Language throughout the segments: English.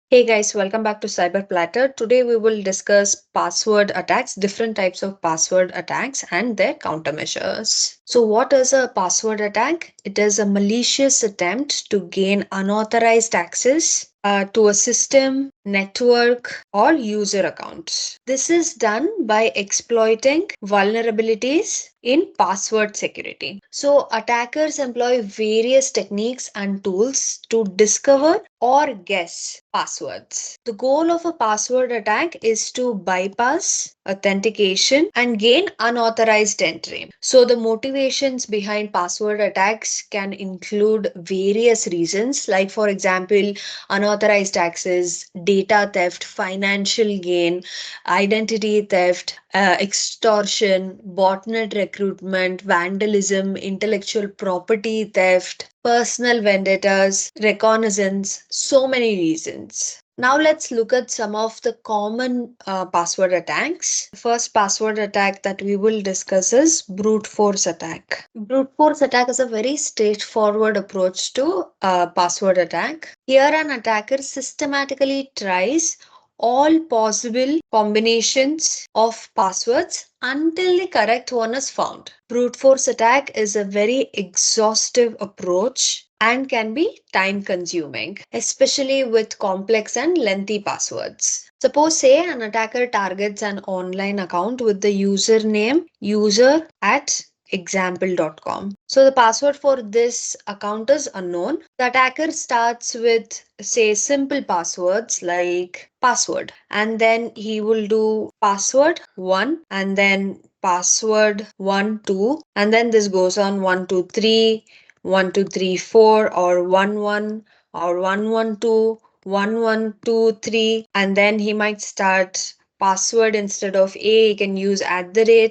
Hey guys, welcome back to Cyber Platter. Today we will discuss password attacks, different types of password attacks and their countermeasures. So what is a password attack? It is a malicious attempt to gain unauthorized access to a system, network, or user accounts. This is done by exploiting vulnerabilities in password security. So attackers employ various techniques and tools to discover or guess passwords. The goal of a password attack is to bypass authentication and gain unauthorized entry. So, the motivations behind password attacks can include various reasons, like, for example, unauthorized access, data theft, financial gain, identity theft, extortion, botnet recruitment, vandalism, intellectual property theft, personal vendettas, reconnaissance, so many reasons. Now let's look at some of the common password attacks. First password attack that we will discuss is brute force attack. Brute force attack is a very straightforward approach to password attack. Here an attacker systematically tries all possible combinations of passwords until the correct one is found. Brute force attack is a very exhaustive approach and can be time consuming, especially with complex and lengthy passwords. Suppose, say, an attacker targets an online account with the username user at example.com. So the password for this account is unknown. The attacker starts with, say, simple passwords like password, and then he will do password 1 and then password 1 2, and then this goes on 1 2 3, 1 2 3 4, or 1 1, or 1 1 2, 1 1 2 3, and then he might start password instead of A, you can use @SSWORD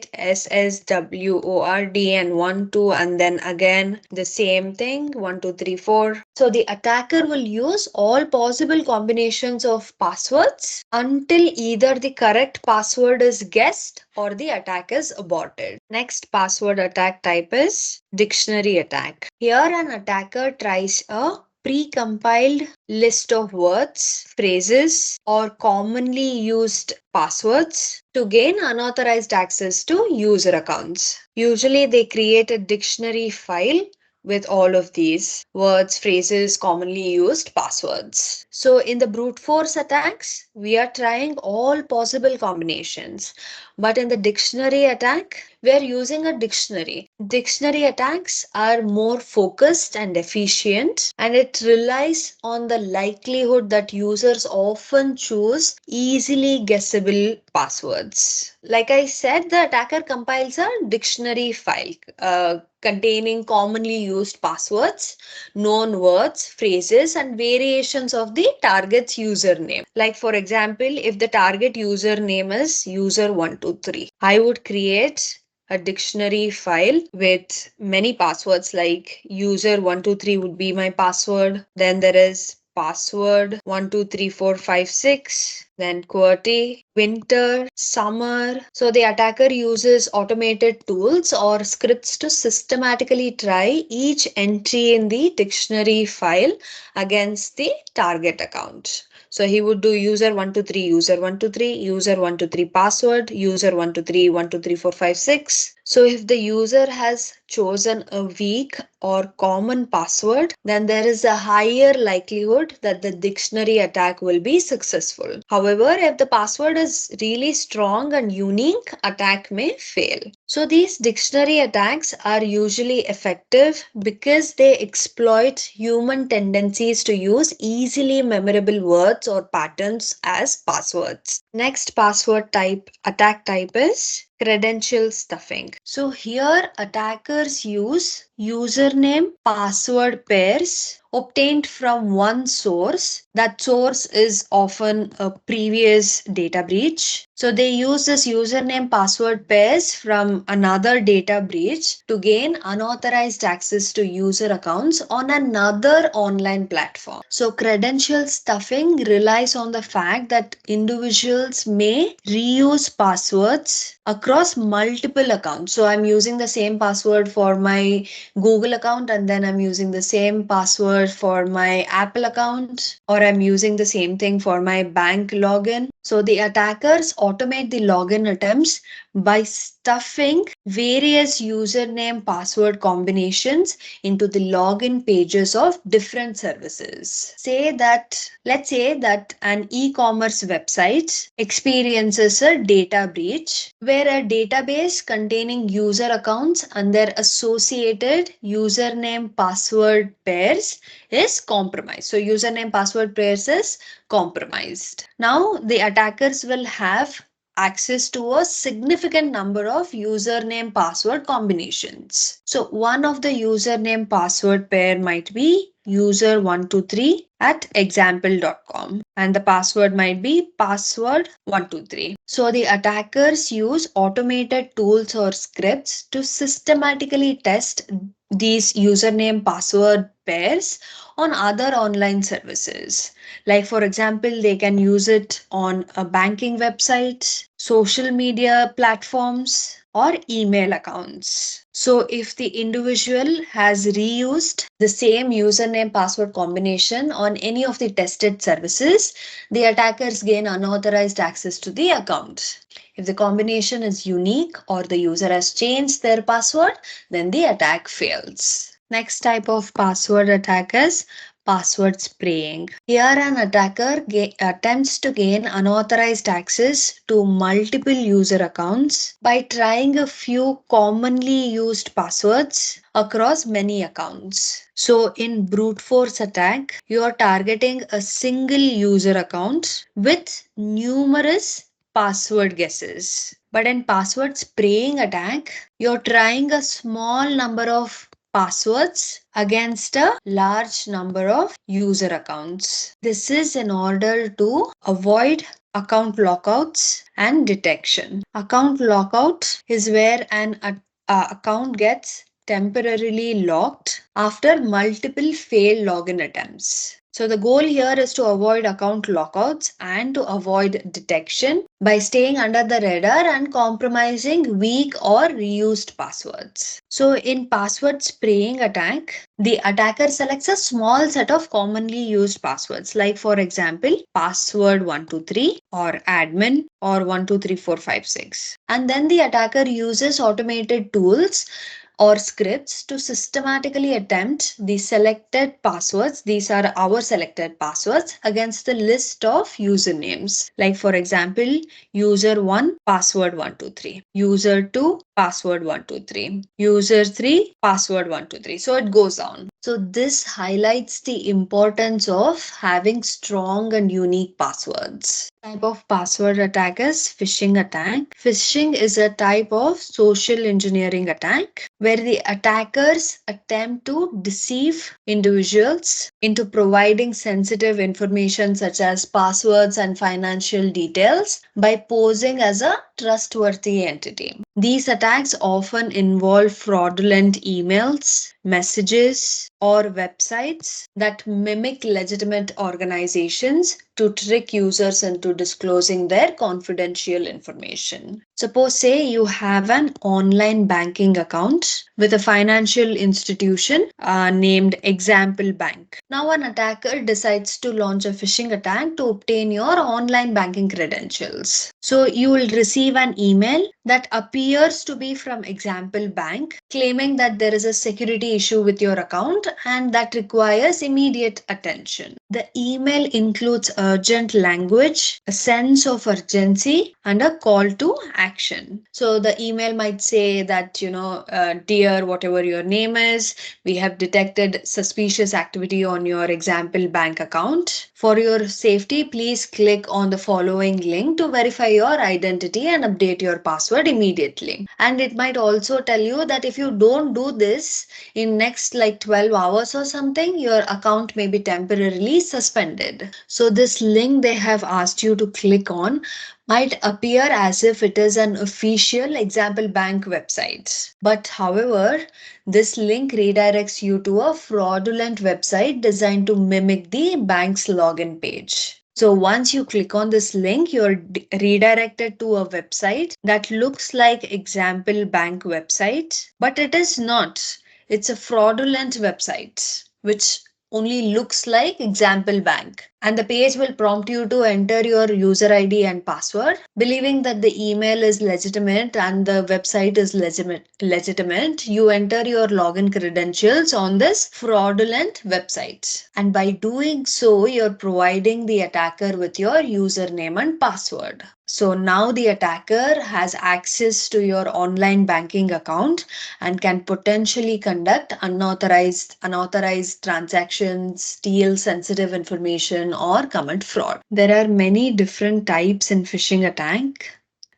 and 1 2, and then again the same thing 1 2 3 4. So the attacker will use all possible combinations of passwords until either the correct password is guessed or the attack is aborted. Next password attack type is dictionary attack. Here an attacker tries a pre-compiled list of words, phrases, or commonly used passwords to gain unauthorized access to user accounts. Usually, they create a dictionary file with all of these words, phrases, commonly used passwords. So, in the brute force attacks, we are trying all possible combinations. But in the dictionary attack, we are using a dictionary. Dictionary attacks are more focused and efficient, and it relies on the likelihood that users often choose easily guessable passwords. Like I said, the attacker compiles a dictionary file containing commonly used passwords, known words, phrases, and variations of the target's username. Like, for example, if the target username is user123, I would create a dictionary file with many passwords, like user123 would be my password. Then there is password 123456, then QWERTY, winter, summer. So the attacker uses automated tools or scripts to systematically try each entry in the dictionary file against the target account. So he would do user123, user123, user123 password, user123, 123456. So if the user has chosen a weak or common password, then there is a higher likelihood that the dictionary attack will be successful. However, if the password is really strong and unique, attack may fail. So these dictionary attacks are usually effective because they exploit human tendencies to use easily memorable words or patterns as passwords. Next password type, attack type is credential stuffing. So here attackers use username password pairs obtained from one source. That source is often a previous data breach. So they use this username password pairs from another data breach to gain unauthorized access to user accounts on another online platform. So credential stuffing relies on the fact that individuals may reuse passwords across multiple accounts. So I'm using the same password for my Google account, and then I'm using the same password either for my Apple account or I'm using the same thing for my bank login. So the attackers automate the login attempts by stuffing various username password combinations into the login pages of different services. Let's say that an e-commerce website experiences a data breach where a database containing user accounts and their associated username password pairs is compromised. So username password pairs is compromised. Now the attackers will have access to a significant number of username password combinations. So one of the username password pair might be user123 at example.com and the password might be password123. So the attackers use automated tools or scripts to systematically test these username password pairs on other online services. Like, for example, they can use it on a banking website, social media platforms, or email accounts. So, if the individual has reused the same username password combination on any of the tested services, the attackers gain unauthorized access to the account. If the combination is unique or the user has changed their password, then the attack fails. Next type of password attack is password spraying. Here, an attacker attempts to gain unauthorized access to multiple user accounts by trying a few commonly used passwords across many accounts. So, in brute force attack, you are targeting a single user account with numerous password guesses. But in password spraying attack, you're trying a small number of passwords against a large number of user accounts. This is in order to avoid account lockouts and detection. Account lockout is where an account gets temporarily locked after multiple failed login attempts. So the goal here is to avoid account lockouts and to avoid detection by staying under the radar and compromising weak or reused passwords. So in password spraying attack, the attacker selects a small set of commonly used passwords, like for example, password 123 or admin or 123456. And then the attacker uses automated tools or scripts to systematically attempt the selected passwords. These are our selected passwords against the list of usernames. Like for example, user 1 password 123, user 2 password 123, user 3 password 123. So it goes on. So this highlights the importance of having strong and unique passwords. Type of password attack is phishing attack. Phishing is a type of social engineering attack where the attackers attempt to deceive individuals into providing sensitive information such as passwords and financial details by posing as a trustworthy entity. These attacks often involve fraudulent emails, messages, or websites that mimic legitimate organizations to trick users into disclosing their confidential information. Suppose, say, you have an online banking account with a financial institution named Example Bank. Now, an attacker decides to launch a phishing attack to obtain your online banking credentials. So, you will receive an email that appears to be from Example Bank, claiming that there is a security issue with your account and that requires immediate attention. The email includes urgent language, a sense of urgency, and a call to action. So the email might say that, dear, whatever your name is, we have detected suspicious activity on your Example Bank account. For your safety, please click on the following link to verify your identity and update your password immediately. And it might also tell you that if you don't do this in next like 12 hours or something, your account may be temporarily suspended. So this link they have asked you to click on might appear as if it is an official Example Bank website. But however, this link redirects you to a fraudulent website designed to mimic the bank's login page. So once you click on this link, you're redirected to a website that looks like Example Bank website, but it is not. It's a fraudulent website, which only looks like example bank. And the page will prompt you to enter your user ID and password, believing that the email is legitimate and the website is legitimate. You enter your login credentials on this fraudulent website. And by doing so, you're providing the attacker with your username and password. So now the attacker has access to your online banking account and can potentially conduct unauthorized transactions, steal sensitive information, or commit fraud. There are many different types in phishing attack,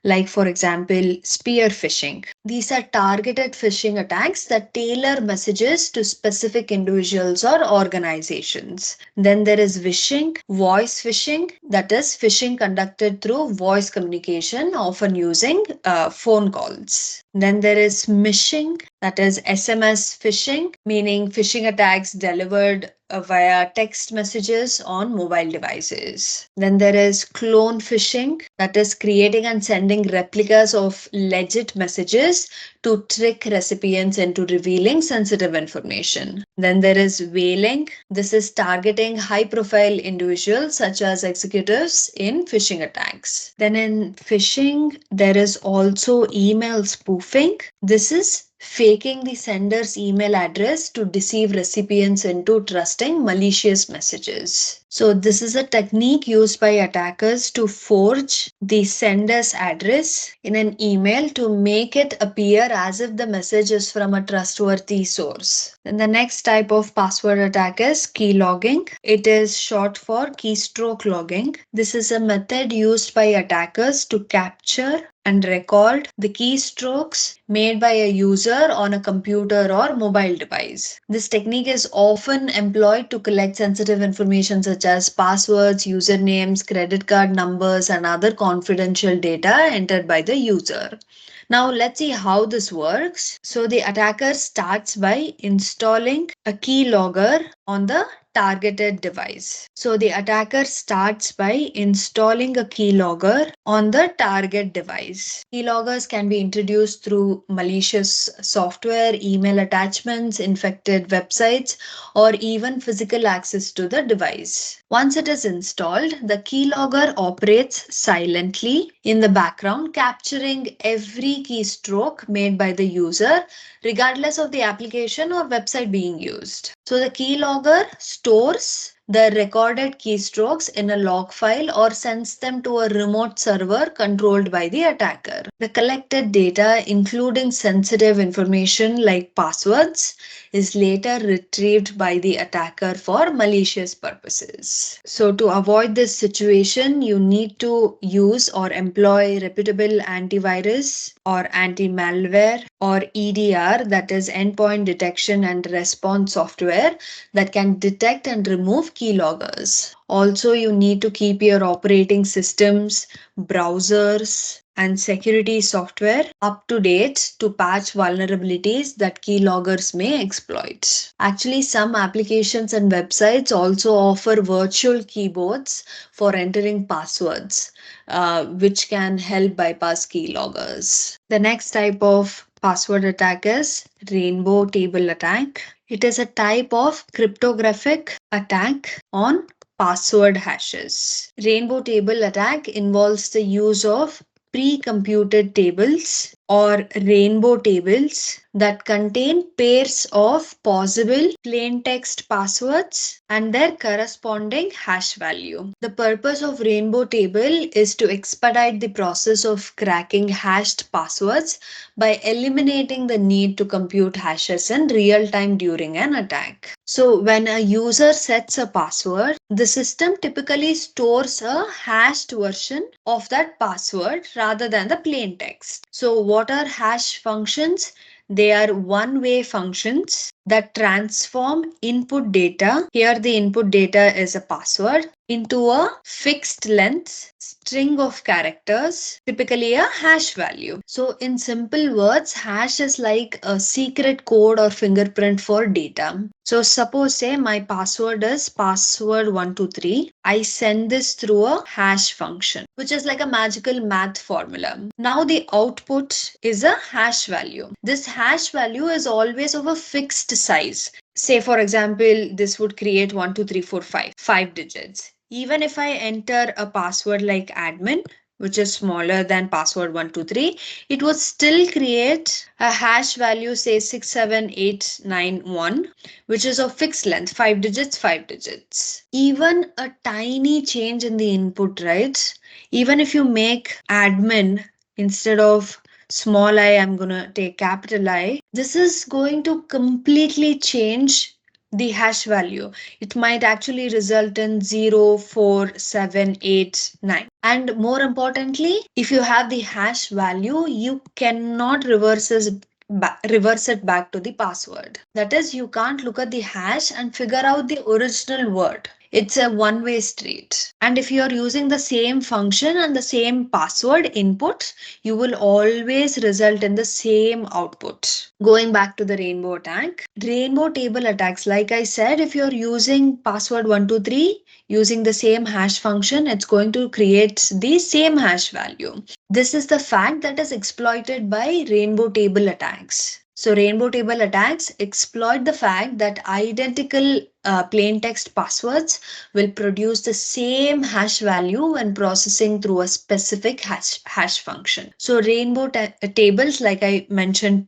like for example spear phishing. These are targeted phishing attacks that tailor messages to specific individuals or organizations. Then there is vishing, voice phishing, that is phishing conducted through voice communication, often using phone calls. Then there is smishing, that is SMS phishing, meaning phishing attacks delivered via text messages on mobile devices. Then there is clone phishing, that is creating and sending replicas of legit messages to trick recipients into revealing sensitive information. Then there is whaling. This is targeting high profile individuals such as executives in phishing attacks. Then in phishing, there is also email spoofing. This is faking the sender's email address to deceive recipients into trusting malicious messages. So this is a technique used by attackers to forge the sender's address in an email to make it appear as if the message is from a trustworthy source. Then the next type of password attack is key logging. It is short for keystroke logging. This is a method used by attackers to capture and record the keystrokes made by a user on a computer or mobile device. This technique is often employed to collect sensitive information such as passwords, usernames, credit card numbers, and other confidential data entered by the user. Now let's see how this works. So the attacker starts by installing a keylogger on the targeted device. So the attacker starts by installing a keylogger on the target device. Keyloggers can be introduced through malicious software, email attachments, infected websites, or even physical access to the device. Once it is installed, the keylogger operates silently in the background, capturing every keystroke made by the user, regardless of the application or website being used. So the keylogger stores the recorded keystrokes in a log file or sends them to a remote server controlled by the attacker. The collected data, including sensitive information like passwords, is later retrieved by the attacker for malicious purposes. So to avoid this situation, you need to use or employ reputable antivirus or anti-malware or EDR, that is endpoint detection and response software that can detect and remove keyloggers. Also, you need to keep your operating systems, browsers, and security software up to date to patch vulnerabilities that keyloggers may exploit. Actually, some applications and websites also offer virtual keyboards for entering passwords, which can help bypass keyloggers. The next type of password attack is rainbow table attack. It is a type of cryptographic attack on password hashes. Rainbow table attack involves the use of pre-computed tables or rainbow tables that contain pairs of possible plain text passwords and their corresponding hash value. The purpose of rainbow table is to expedite the process of cracking hashed passwords by eliminating the need to compute hashes in real time during an attack. So when a user sets a password, the system typically stores a hashed version of that password rather than the plain text. So what are hash functions? They are one-way functions that transform input data. Here the input data is a password into a fixed length string of characters, typically a hash value. So in simple words, hash is like a secret code or fingerprint for data. So suppose say my password is password123. I send this through a hash function, which is like a magical math formula. Now the output is a hash value. This hash value is always of a fixed size. Say, for example, this would create 1 2 3 4 5, 5 digits. Even if I enter a password like admin, which is smaller than password 123, it would still create a hash value, say 67891, which is of fixed length, 5 digits, 5 digits. Even a tiny change in the input, right? Even if you make admin instead of small I, I'm gonna take capital I. This is going to completely change the hash value. It might actually result in 04789. And more importantly, if you have the hash value, you cannot reverse it back to the password. That is, you can't look at the hash and figure out the original word. It's a one-way street. And if you are using the same function and the same password input, you will always result in the same output. Going back to the rainbow attack, rainbow table attacks, like I said, if you're using password 123 using the same hash function, it's going to create the same hash value. This is the fact that is exploited by rainbow table attacks. So, rainbow table attacks exploit the fact that identical plain text passwords will produce the same hash value when processing through a specific hash function. So, rainbow tables, like I mentioned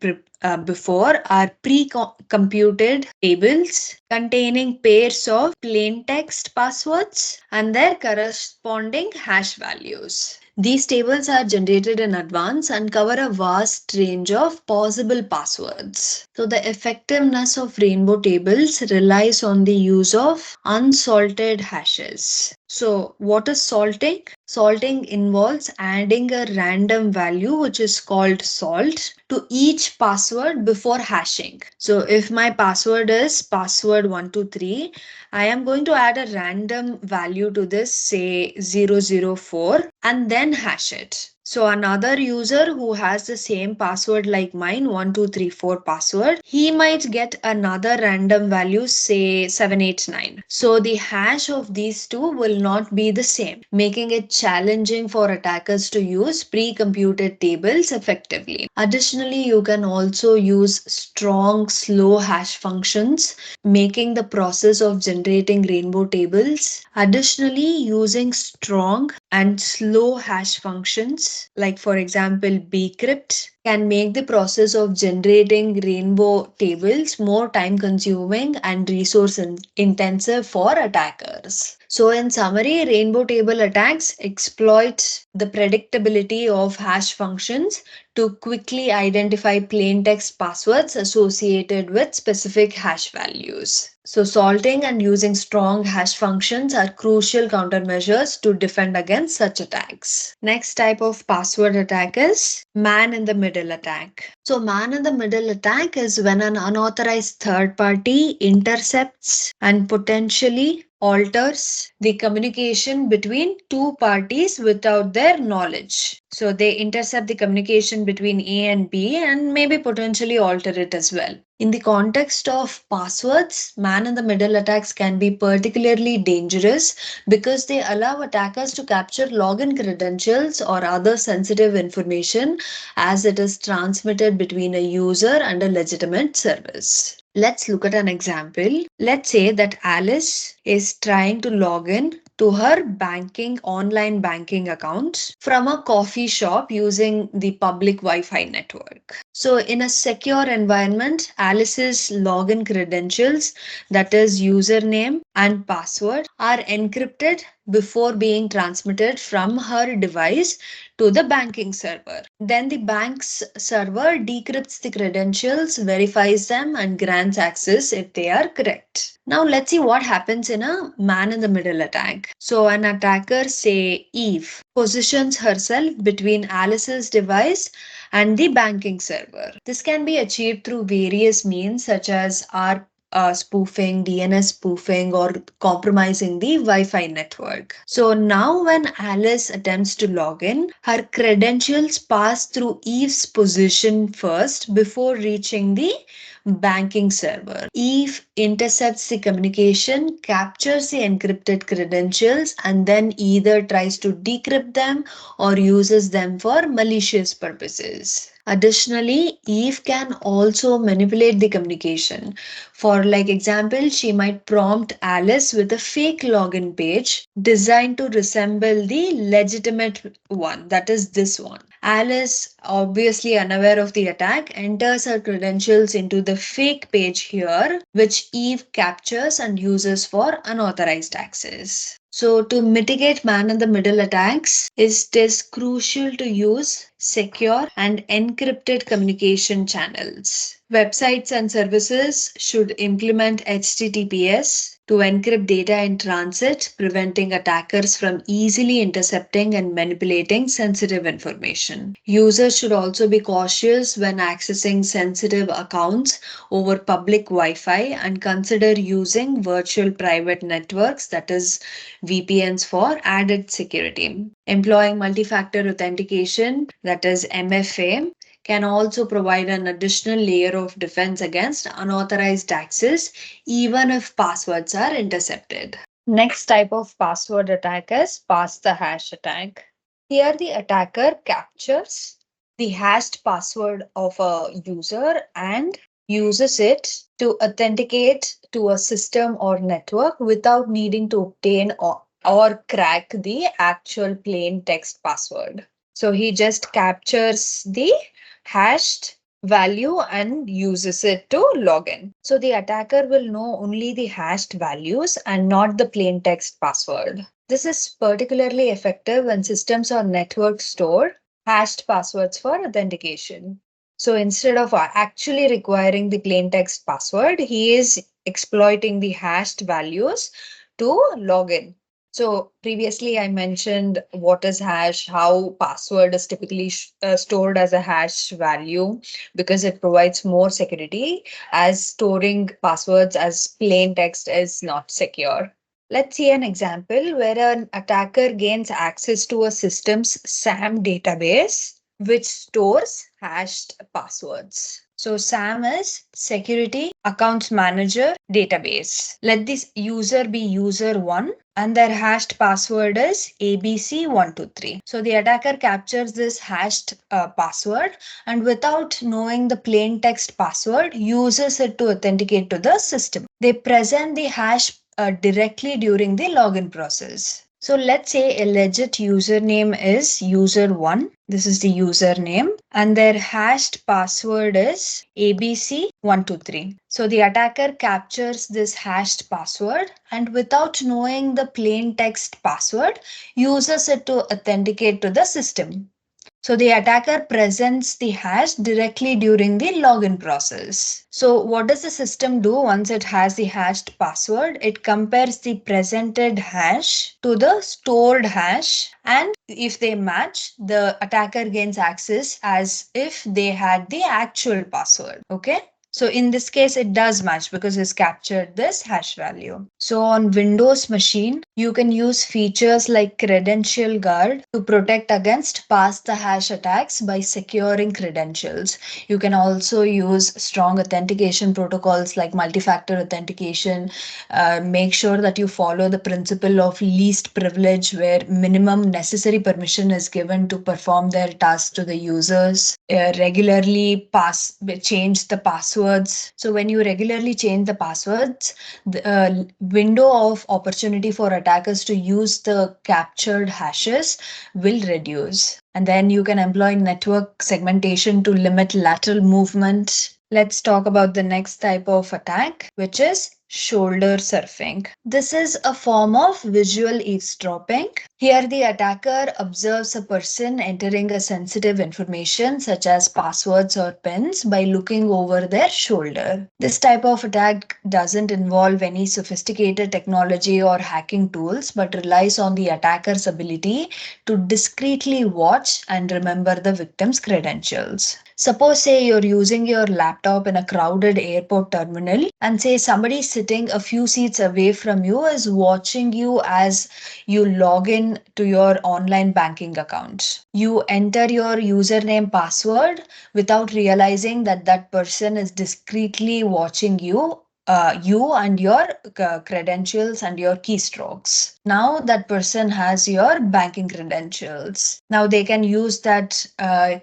before, are pre-computed tables containing pairs of plain text passwords and their corresponding hash values. These tables are generated in advance and cover a vast range of possible passwords. So, the effectiveness of rainbow tables relies on the use of unsalted hashes. So, what is salting? Salting involves adding a random value, which is called salt, to each password before hashing. So, if my password is password 123, I am going to add a random value to this, say 004, and then hash it. So another user who has the same password like mine, 1234 password, he might get another random value, say 789. So the hash of these two will not be the same, making it challenging for attackers to use pre-computed tables effectively. Additionally, you can also use strong slow hash functions, making the process of generating rainbow tables. Additionally, using strong and slow hash functions, like for example bcrypt, can make the process of generating rainbow tables more time consuming and resource intensive for attackers. So, in summary, rainbow table attacks exploit the predictability of hash functions to quickly identify plain text passwords associated with specific hash values. So, salting and using strong hash functions are crucial countermeasures to defend against such attacks. Next type of password attack is man in the middle attack. So, man in the middle attack is when an unauthorized third party intercepts and potentially alters the communication between two parties without their knowledge. So they intercept the communication between A and B and maybe potentially alter it as well. In the context of passwords, man in the middle attacks can be particularly dangerous because they allow attackers to capture login credentials or other sensitive information as it is transmitted between a user and a legitimate service. Let's look at an example. Let's say that Alice is trying to log in to her online banking account from a coffee shop using the public Wi-Fi network. So in a secure environment, Alice's login credentials, that is username and password, are encrypted before being transmitted from her device to the banking server. Then the bank's server decrypts the credentials, verifies them, and grants access if they are correct. Now let's see what happens in a man in the middle attack. So an attacker, say Eve, positions herself between Alice's device and the banking server. This can be achieved through various means such as spoofing, DNS spoofing, or compromising the Wi Fi network. So now, when Alice attempts to log in, her credentials pass through Eve's position first before reaching the banking server. Eve intercepts the communication, captures the encrypted credentials, and then either tries to decrypt them or uses them for malicious purposes. Additionally, Eve can also manipulate the communication. For like example, she might prompt Alice with a fake login page designed to resemble the legitimate one, that is this one. Alice, obviously unaware of the attack, enters her credentials into the fake page here, which Eve captures and uses for unauthorized access. So, to mitigate man in the middle attacks, it is crucial to use secure and encrypted communication channels. Websites and services should implement HTTPS to encrypt data in transit, preventing attackers from easily intercepting and manipulating sensitive information. Users should also be cautious when accessing sensitive accounts over public Wi-Fi and consider using virtual private networks, that is VPNs, for added security. Employing multi-factor authentication, that is MFA, can also provide an additional layer of defense against unauthorized access, even if passwords are intercepted. Next type of password attack is pass the hash attack. Here, the attacker captures the hashed password of a user and uses it to authenticate to a system or network without needing to obtain or crack the actual plain text password. So he just captures the hashed value and uses it to log in. So the attacker will know only the hashed values and not the plain text password. This is particularly effective when systems or networks store hashed passwords for authentication. So instead of actually requiring the plain text password, he is exploiting the hashed values to log in. So previously I mentioned what is hash, how password is typically stored as a hash value because it provides more security, as storing passwords as plain text is not secure. Let's see an example where an attacker gains access to a system's SAM database which stores hashed passwords. So SAM is Security Accounts Manager Database. Let this user be user1 and their hashed password is ABC123. So the attacker captures this hashed password and without knowing the plain text password uses it to authenticate to the system. They present the hash directly during the login process. So let's say a legit username is user1. This is the username and their hashed password is ABC123. So the attacker captures this hashed password and without knowing the plain text password uses it to authenticate to the system. So the attacker presents the hash directly during the login process. So what does the system do once it has the hashed password? It compares the presented hash to the stored hash, and if they match, the attacker gains access as if they had the actual password. Okay? So in this case, it does match because it's captured this hash value. So on Windows machine, you can use features like Credential Guard to protect against pass the hash attacks by securing credentials. You can also use strong authentication protocols like multi-factor authentication. Make sure that you follow the principle of least privilege where minimum necessary permission is given to perform their tasks to the users. Regularly change the passwords. So when you regularly change the passwords, the window of opportunity for attackers to use the captured hashes will reduce. And then you can employ network segmentation to limit lateral movement. Let's talk about the next type of attack, which is shoulder surfing. This is a form of visual eavesdropping. Here, the attacker observes a person entering a sensitive information such as passwords or pins by looking over their shoulder. This type of attack doesn't involve any sophisticated technology or hacking tools, but relies on the attacker's ability to discreetly watch and remember the victim's credentials. Suppose, say, you're using your laptop in a crowded airport terminal, and say somebody sitting a few seats away from you is watching you as you log in to your online banking account. You enter your username password without realizing that that person is discreetly watching you. You and your credentials and your keystrokes. Now that person has your banking credentials. Now they can use that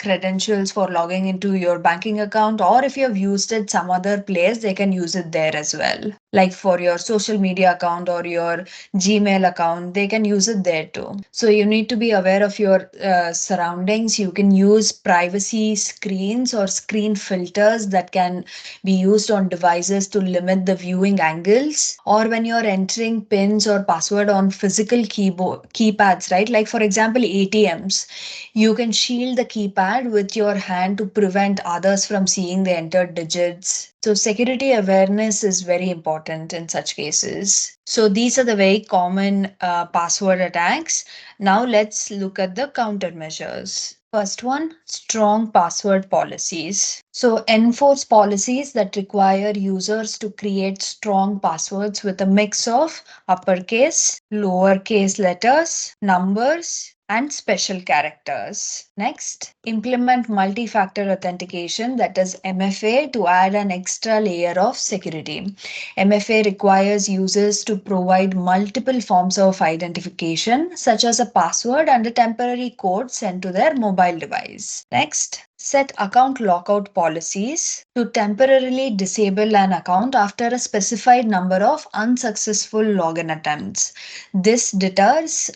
credentials for logging into your banking account, or if you have used it some other place, they can use it there as well. Like for your social media account or your Gmail account, they can use it there too. So you need to be aware of your surroundings. You can use privacy screens or screen filters that can be used on devices to limit the viewing angles, or when you're entering pins or password on physical keyboard keypads, right? Like for example, ATMs, you can shield the keypad with your hand to prevent others from seeing the entered digits. So security awareness is very important in such cases. So these are the very common password attacks. Now let's look at the countermeasures. First one, strong password policies. So enforce policies that require users to create strong passwords with a mix of uppercase, lowercase letters, numbers, and special characters. Next, implement multi-factor authentication, that is MFA, to add an extra layer of security. MFA requires users to provide multiple forms of identification, such as a password and a temporary code sent to their mobile device. Next, set account lockout policies to temporarily disable an account after a specified number of unsuccessful login attempts. This deters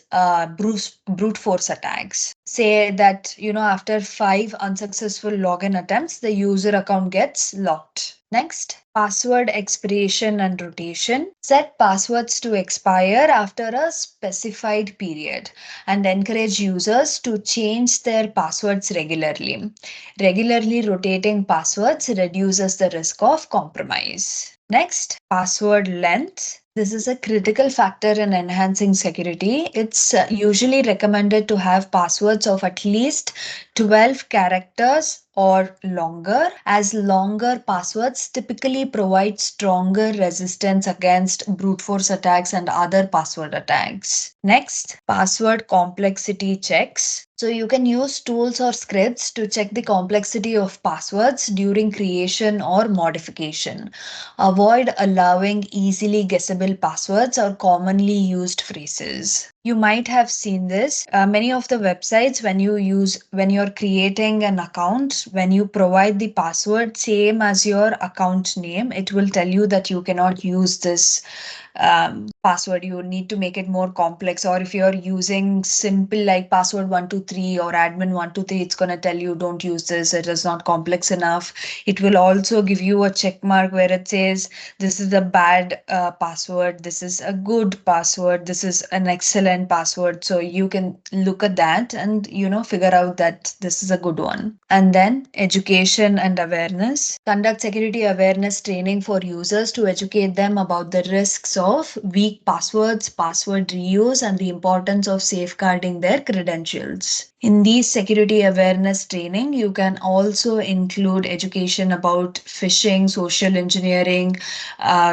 brute force attacks. Say that, after 5 unsuccessful login attempts, the user account gets locked. Next, password expiration and rotation. Set passwords to expire after a specified period and encourage users to change their passwords regularly. Regularly rotating passwords reduces the risk of compromise. Next, password length. This is a critical factor in enhancing security. It's usually recommended to have passwords of at least 12 characters or longer, as longer passwords typically provide stronger resistance against brute force attacks and other password attacks. Next, password complexity checks. So you can use tools or scripts to check the complexity of passwords during creation or modification. Avoid allowing easily guessable passwords or commonly used phrases. You might have seen this. Many of the websites, when you're creating an account, when you provide the password same as your account name, it will tell you that you cannot use this password. You need to make it more complex. Or if you're using simple like password 123 or admin 123, it's going to tell you don't use this. It is not complex enough. It will also give you a check mark where it says this is a bad password, this is a good password, this is an excellent password. So you can look at that and figure out that this is a good one. And then education and awareness. Conduct security awareness training for users to educate them about the risks of weak passwords, password reuse, and the importance of safeguarding their credentials. In these security awareness training, you can also include education about phishing, social engineering,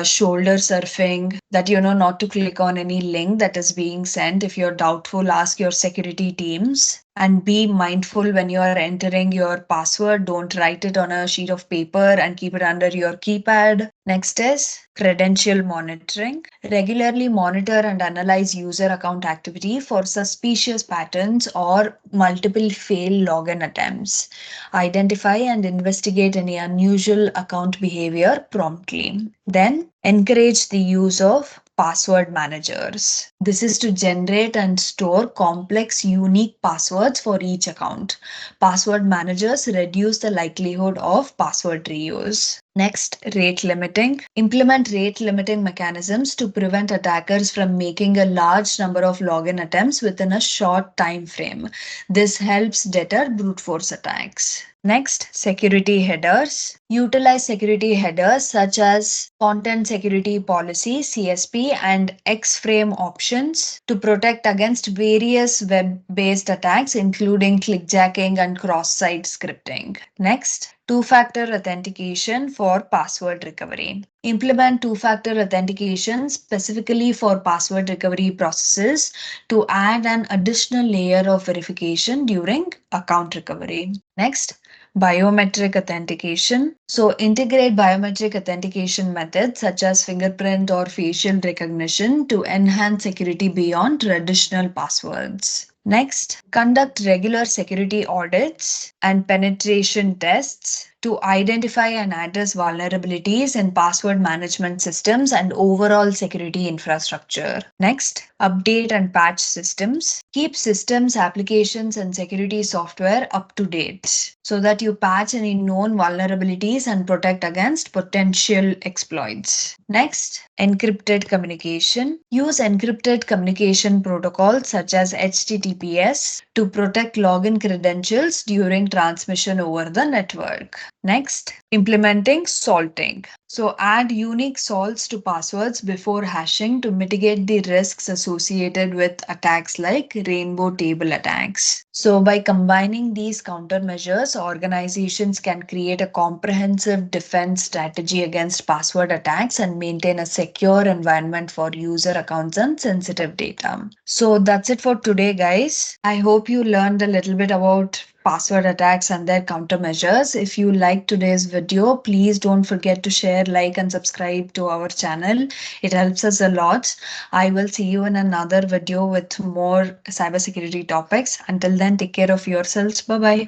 shoulder surfing, that not to click on any link that is being sent. If you're doubtful, ask your security teams. And be mindful when you are entering your password. Don't write it on a sheet of paper and keep it under your keypad. Next is credential monitoring. Regularly monitor and analyze user account activity for suspicious patterns or multiple failed login attempts. Identify and investigate any unusual account behavior promptly. Then encourage the use of password managers. This is to generate and store complex, unique passwords for each account. Password managers reduce the likelihood of password reuse. Next, rate limiting. Implement rate limiting mechanisms to prevent attackers from making a large number of login attempts within a short time frame. This helps deter brute force attacks. Next, security headers. Utilize security headers such as Content Security Policy CSP and X-frame options to protect against various web-based attacks including clickjacking and cross-site scripting. Next, two-factor authentication for password recovery. Implement two-factor authentication specifically for password recovery processes to add an additional layer of verification during account recovery. Next, biometric authentication. So, integrate biometric authentication methods such as fingerprint or facial recognition to enhance security beyond traditional passwords. Next, conduct regular security audits and penetration tests to identify and address vulnerabilities in password management systems and overall security infrastructure. Next, update and patch systems. Keep systems, applications, and security software up to date so that you patch any known vulnerabilities and protect against potential exploits. Next, encrypted communication. Use encrypted communication protocols such as HTTPS to protect login credentials during transmission over the network. Next, implementing salting. So add unique salts to passwords before hashing to mitigate the risks associated with attacks like rainbow table attacks. So by combining these countermeasures, organizations can create a comprehensive defense strategy against password attacks and maintain a secure environment for user accounts and sensitive data. So that's it for today, guys. I hope you learned a little bit about password attacks and their countermeasures. If you liked today's video, please don't forget to share, like, and subscribe to our channel. It helps us a lot. I will see you in another video with more cybersecurity topics. Until then, take care of yourselves. Bye bye.